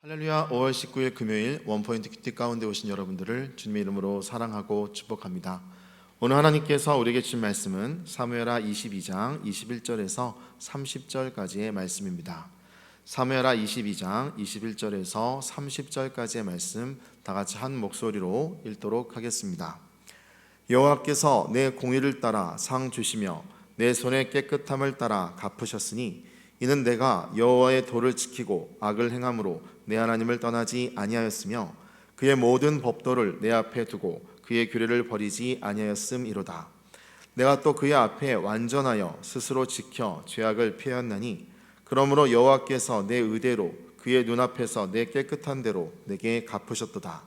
할렐루야. 5월 19일 금요일 원포인트 큐티 가운데 오신 여러분들을 주님의 이름으로 사랑하고 축복합니다. 오늘 하나님께서 우리에게 주신 말씀은 사무엘하 22장 21절에서 30절까지의 말씀입니다. 사무엘하 22장 21절에서 30절까지의 말씀 다 같이 한 목소리로 읽도록 하겠습니다. 여호와께서 내 공의를 따라 상 주시며 내 손의 깨끗함을 따라 갚으셨으니 이는 내가 여호와의 도를 지키고 악을 행함으로 내 하나님을 떠나지 아니하였으며 그의 모든 법도를 내 앞에 두고 그의 규례를 버리지 아니하였음이로다. 내가 또 그의 앞에 완전하여 스스로 지켜 죄악을 피하였나니 그러므로 여호와께서 내 의대로 그의 눈앞에서 내 깨끗한 대로 내게 갚으셨도다.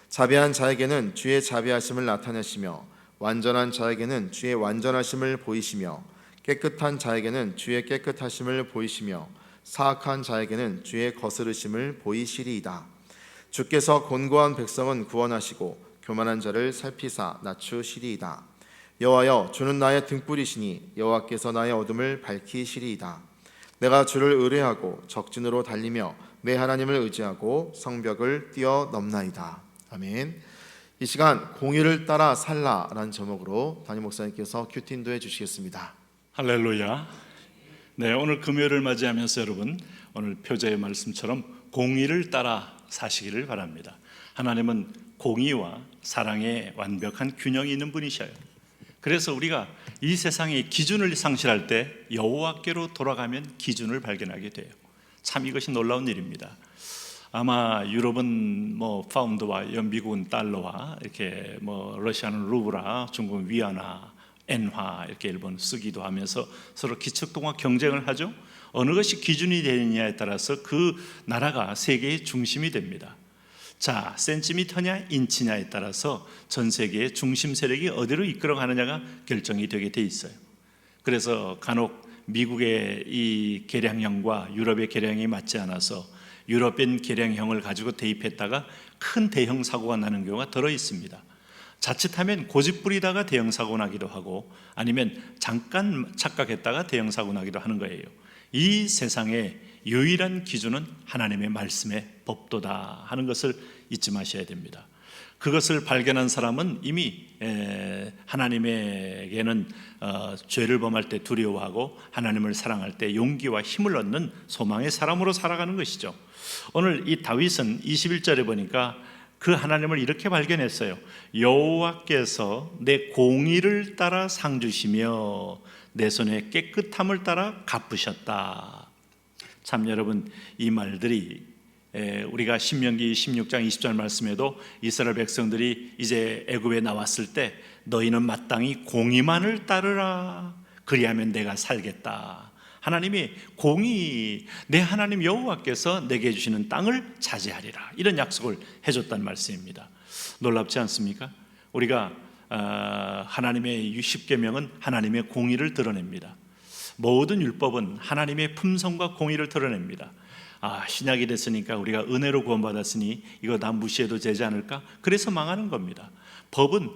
자비한 자에게는 주의 자비하심을 나타내시며 완전한 자에게는 주의 완전하심을 보이시며 깨끗한 자에게는 주의 깨끗하심을 보이시며 사악한 자에게는 주의 거스르심을 보이시리이다. 주께서 곤고한 백성은 구원하시고 교만한 자를 살피사 낮추시리이다. 여호와여, 주는 나의 등불이시니 여호와께서 나의 어둠을 밝히시리이다. 내가 주를 의뢰하고 적진으로 달리며 내 하나님을 의지하고 성벽을 뛰어넘나이다. 아멘. 이 시간 공의를 따라 살라라는 제목으로 담임 목사님께서 큐티 인도해 주시겠습니다. 할렐루야. 네, 오늘 금요일을 맞이하면서 여러분 오늘 표제의 말씀처럼 공의를 따라 사시기를 바랍니다. 하나님은 공의와 사랑의 완벽한 균형이 있는 분이셔요. 그래서 우리가 이 세상의 기준을 상실할 때 여호와께로 돌아가면 기준을 발견하게 돼요. 참 이것이 놀라운 일입니다. 아마 유럽은 파운드와 미국은 달러와 이렇게 러시아는 루브라, 중국은 위안화, 엔화 이렇게 일본 쓰기도 하면서 서로 기척통화 경쟁을 하죠. 어느 것이 기준이 되느냐에 따라서 그 나라가 세계의 중심이 됩니다. 자, 센티미터냐 인치냐에 따라서 전 세계의 중심 세력이 어디로 이끌어가느냐가 결정이 되게 돼 있어요. 그래서 간혹 미국의 이 계량형과 유럽의 계량이 맞지 않아서 유럽인 계량형을 가지고 대입했다가 큰 대형 사고가 나는 경우가 들어 있습니다. 자칫하면 고집 부리다가 대형 사고 나기도 하고 아니면 잠깐 착각했다가 대형 사고 나기도 하는 거예요. 이 세상의 유일한 기준은 하나님의 말씀의 법도다 하는 것을 잊지 마셔야 됩니다. 그것을 발견한 사람은 이미 하나님에게는 죄를 범할 때 두려워하고 하나님을 사랑할 때 용기와 힘을 얻는 소망의 사람으로 살아가는 것이죠. 오늘 이 다윗은 21절에 보니까 그 하나님을 이렇게 발견했어요. 여호와께서 내 공의를 따라 상 주시며 내 손의 깨끗함을 따라 갚으셨다. 참 여러분, 이 말들이 우리가 신명기 16장 20절 말씀에도 이스라엘 백성들이 이제 애굽에 나왔을 때 너희는 마땅히 공의만을 따르라. 그리하면 내가 살겠다. 하나님이 공의, 내 하나님 여호와께서 내게 주시는 땅을 차지하리라, 이런 약속을 해줬다는 말씀입니다. 놀랍지 않습니까? 우리가 하나님의 10계명은 하나님의 공의를 드러냅니다. 모든 율법은 하나님의 품성과 공의를 드러냅니다. 신약이 됐으니까 우리가 은혜로 구원받았으니 이거 다 무시해도 되지 않을까? 그래서 망하는 겁니다. 법은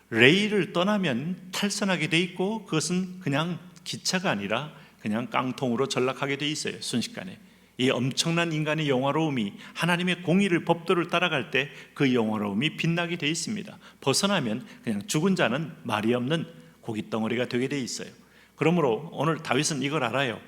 레일을 떠나면 탈선하게 돼 있고 그것은 그냥 기차가 아니라 그냥 깡통으로 전락하게 돼 있어요. 순식간에. 이 엄청난 인간의 영화로움이 하나님의 공의를, 법도를 따라갈 때 그 영화로움이 빛나게 돼 있습니다. 벗어나면 그냥 죽은 자는 말이 없는 고깃덩어리가 되게 돼 있어요. 그러므로 오늘 다윗은 이걸 알아요.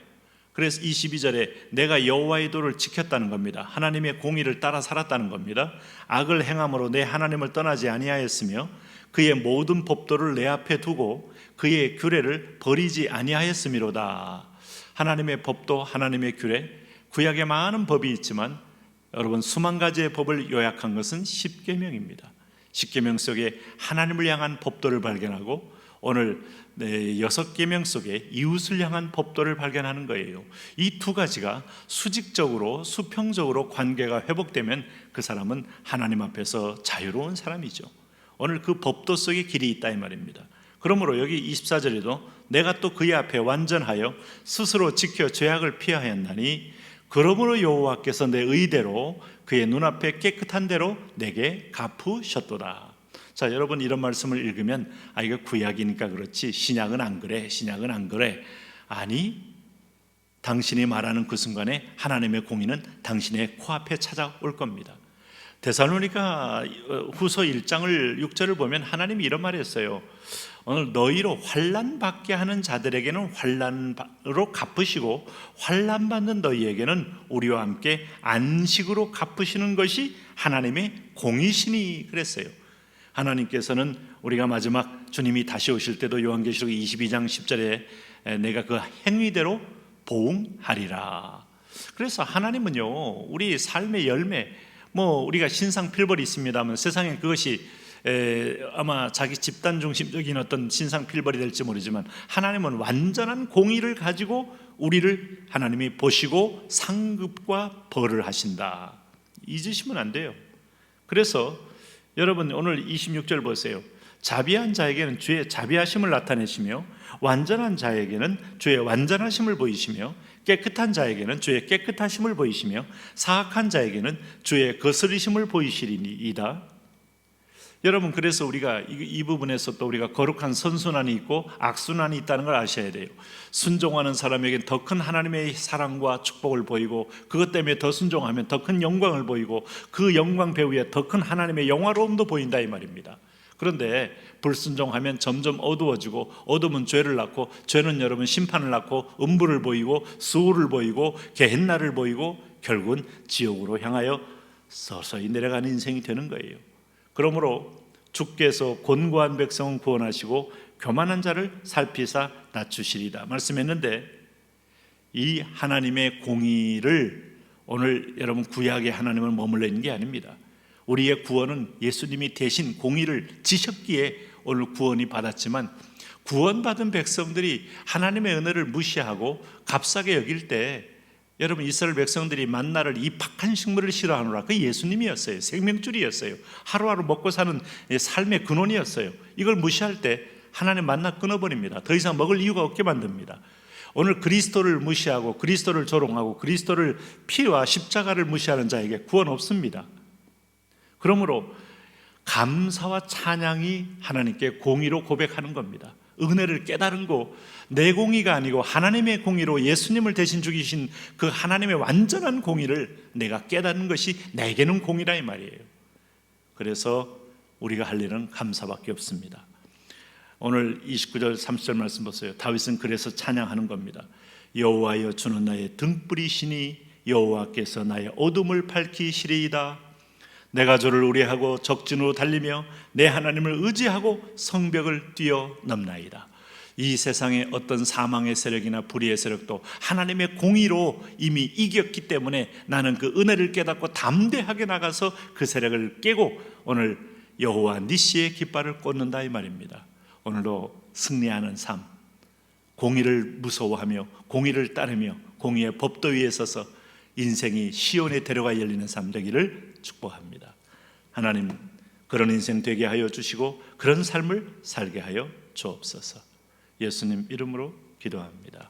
그래서 22절에 내가 여호와의 도를 지켰다는 겁니다. 하나님의 공의를 따라 살았다는 겁니다. 악을 행함으로 내 하나님을 떠나지 아니하였으며 그의 모든 법도를 내 앞에 두고 그의 규례를 버리지 아니하였음이로다. 하나님의 법도, 하나님의 규례, 구약에 많은 법이 있지만 여러분 수만 가지의 법을 요약한 것은 10계명입니다. 10계명 속에 하나님을 향한 법도를 발견하고 오늘 6계명 속에 이웃을 향한 법도를 발견하는 거예요. 이 두 가지가 수직적으로, 수평적으로 관계가 회복되면 그 사람은 하나님 앞에서 자유로운 사람이죠. 오늘 그 법도 속에 길이 있다 이 말입니다. 그러므로 여기 24절에도 내가 또 그의 앞에 완전하여 스스로 지켜 죄악을 피하였나니 그러므로 여호와께서 내 의대로 그의 눈앞에 깨끗한 대로 내게 갚으셨도다. 자, 여러분 이런 말씀을 읽으면 이거 구약이니까 그렇지 신약은 안 그래, 신약은 안 그래. 아니, 당신이 말하는 그 순간에 하나님의 공의는 당신의 코앞에 찾아올 겁니다. 데살로니가 후서 1장을 6절을 보면 하나님이 이런 말을 했어요. 오늘 너희로 환난 받게 하는 자들에게는 환난으로 갚으시고 환난 받는 너희에게는 우리와 함께 안식으로 갚으시는 것이 하나님의 공의시니 그랬어요. 하나님께서는 우리가 마지막 주님이 다시 오실 때도 요한계시록 22장 10절에 내가 그 행위대로 보응하리라. 그래서 하나님은요, 우리 삶의 열매, 우리가 신상 필벌이 있습니다만 세상에 그것이 아마 자기 집단 중심적인 어떤 신상 필벌이 될지 모르지만 하나님은 완전한 공의를 가지고 우리를 하나님이 보시고 상급과 벌을 하신다. 잊으시면 안 돼요. 그래서 여러분 오늘 26절 보세요. 자비한 자에게는 주의 자비하심을 나타내시며 완전한 자에게는 주의 완전하심을 보이시며 깨끗한 자에게는 주의 깨끗하심을 보이시며 사악한 자에게는 주의 거스리심을 보이시리이다. 여러분, 그래서 우리가 이 부분에서 또 우리가 거룩한 선순환이 있고 악순환이 있다는 걸 아셔야 돼요. 순종하는 사람에게 더 큰 하나님의 사랑과 축복을 보이고 그것 때문에 더 순종하면 더 큰 영광을 보이고 그 영광 배후에 더 큰 하나님의 영화로움도 보인다 이 말입니다. 그런데 불순종하면 점점 어두워지고 어둠은 죄를 낳고 죄는 여러분 심판을 낳고 음부를 보이고 수호를 보이고 게헨나를 보이고 결국은 지옥으로 향하여 서서히 내려가는 인생이 되는 거예요. 그러므로 주께서 곤고한 백성은 구원하시고 교만한 자를 살피사 낮추시리다 말씀했는데, 이 하나님의 공의를 오늘 여러분 구약의 하나님은 머물러 있는 게 아닙니다. 우리의 구원은 예수님이 대신 공의를 지셨기에 오늘 구원이 받았지만, 구원받은 백성들이 하나님의 은혜를 무시하고 값싸게 여길 때 여러분 이스라엘 백성들이 만나를 이 박한 식물을 싫어하노라, 그 예수님이었어요. 생명줄이었어요. 하루하루 먹고 사는 삶의 근원이었어요. 이걸 무시할 때 하나님 만나 끊어버립니다. 더 이상 먹을 이유가 없게 만듭니다. 오늘 그리스도를 무시하고 그리스도를 조롱하고 그리스도를 피와 십자가를 무시하는 자에게 구원 없습니다. 그러므로 감사와 찬양이 하나님께 공의로 고백하는 겁니다. 은혜를 깨달은 거, 내 공의가 아니고 하나님의 공의로 예수님을 대신 죽이신 그 하나님의 완전한 공의를 내가 깨닫는 것이 내게는 공의라 이 말이에요. 그래서 우리가 할 일은 감사밖에 없습니다. 오늘 29절 30절 말씀 보세요. 다윗은 그래서 찬양하는 겁니다. 여호와여, 주는 나의 등불이시니 여호와께서 나의 어둠을 밝히시리이다. 내가 주를 의뢰하고 적진으로 달리며 내 하나님을 의지하고 성벽을 뛰어넘나이다. 이 세상의 어떤 사망의 세력이나 불의의 세력도 하나님의 공의로 이미 이겼기 때문에 나는 그 은혜를 깨닫고 담대하게 나가서 그 세력을 깨고 오늘 여호와 니시의 깃발을 꽂는다 이 말입니다. 오늘도 승리하는 삶, 공의를 무서워하며 공의를 따르며 공의의 법도 위에 서서 인생이 시온의 대로가 열리는 삶 되기를 축복합니다. 하나님, 그런 인생 되게 하여 주시고 그런 삶을 살게 하여 주옵소서. 예수님 이름으로 기도합니다.